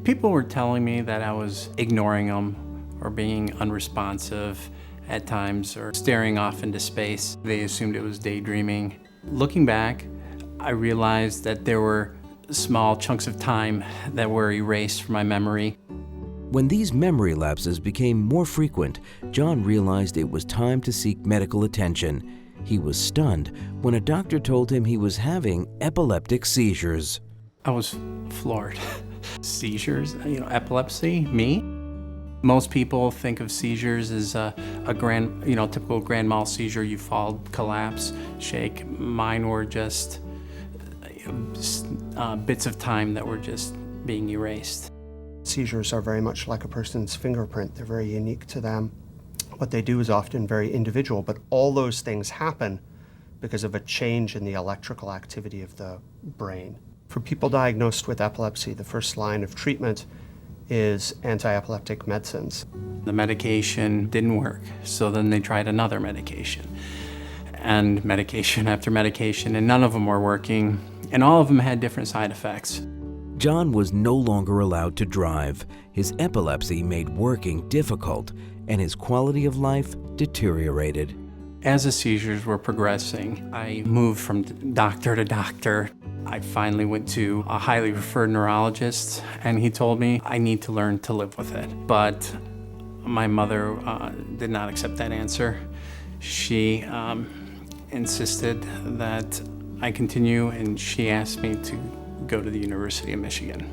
People were telling me that I was ignoring them or being unresponsive at times or staring off into space. They assumed it was daydreaming. Looking back, I realized that there were small chunks of time that were erased from my memory. When these memory lapses became more frequent, John realized it was time to seek medical attention. He was stunned when a doctor told him he was having epileptic seizures. I was floored. Seizures, epilepsy, me? Most people think of seizures as a typical grand mal seizure. You fall, collapse, shake. Mine were just bits of time that were just being erased. Seizures are very much like a person's fingerprint. They're very unique to them. What they do is often very individual, but all those things happen because of a change in the electrical activity of the brain. For people diagnosed with epilepsy, the first line of treatment is anti-epileptic medicines. The medication didn't work, so then they tried another medication. And medication after medication, and none of them were working, and all of them had different side effects. John was no longer allowed to drive. His epilepsy made working difficult, and his quality of life deteriorated. As the seizures were progressing, I moved from doctor to doctor. I finally went to a highly referred neurologist, and he told me I need to learn to live with it. But my mother did not accept that answer. She insisted that I continue, and she asked me to go to the University of Michigan.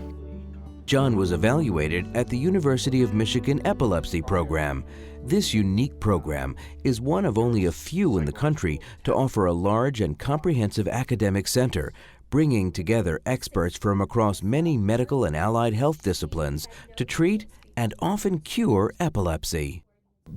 John was evaluated at the University of Michigan Epilepsy Program. This unique program is one of only a few in the country to offer a large and comprehensive academic center, bringing together experts from across many medical and allied health disciplines to treat and often cure epilepsy.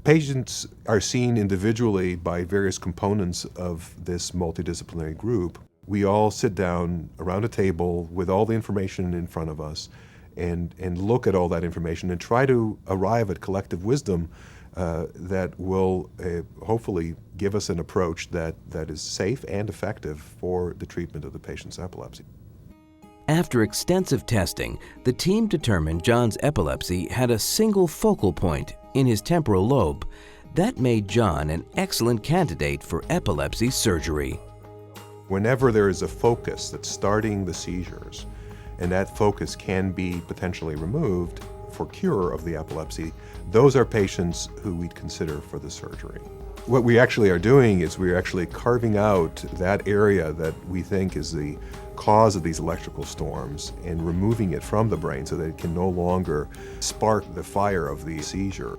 Patients are seen individually by various components of this multidisciplinary group. We all sit down around a table with all the information in front of us and look at all that information and try to arrive at collective wisdom that will hopefully give us an approach that is safe and effective for the treatment of the patient's epilepsy. After extensive testing, the team determined John's epilepsy had a single focal point in his temporal lobe. That made John an excellent candidate for epilepsy surgery. Whenever there is a focus that's starting the seizures, and that focus can be potentially removed for cure of the epilepsy, those are patients who we'd consider for the surgery. What we actually are doing is we're actually carving out that area that we think is the cause of these electrical storms and removing it from the brain so that it can no longer spark the fire of the seizure.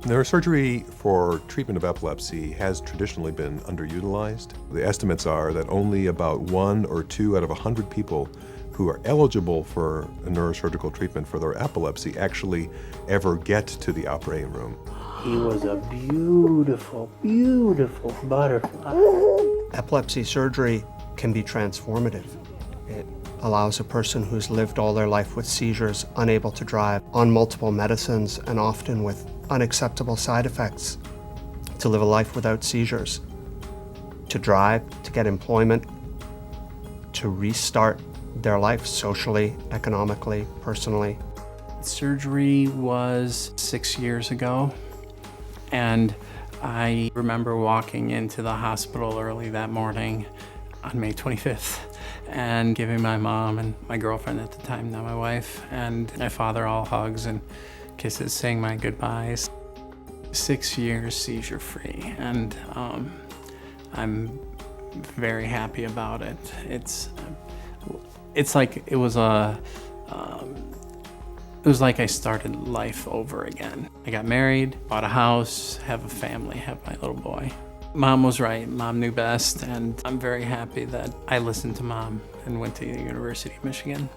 Neurosurgery for treatment of epilepsy has traditionally been underutilized. The estimates are that only about 1 or 2 out of 100 people who are eligible for a neurosurgical treatment for their epilepsy actually ever get to the operating room. He was a beautiful, beautiful butterfly. Epilepsy surgery can be transformative. It allows a person who's lived all their life with seizures, unable to drive, on multiple medicines, and often with unacceptable side effects, to live a life without seizures, to drive, to get employment, to restart their life socially, economically, personally. Surgery was 6 years ago, and I remember walking into the hospital early that morning on May 25th and giving my mom and my girlfriend at the time, now my wife, and my father all hugs and kisses, saying my goodbyes. 6 years seizure-free, and I'm very happy about it. It's like it was like I started life over again. I got married, bought a house, have a family, have my little boy. Mom was right, Mom knew best, and I'm very happy that I listened to Mom and went to the University of Michigan.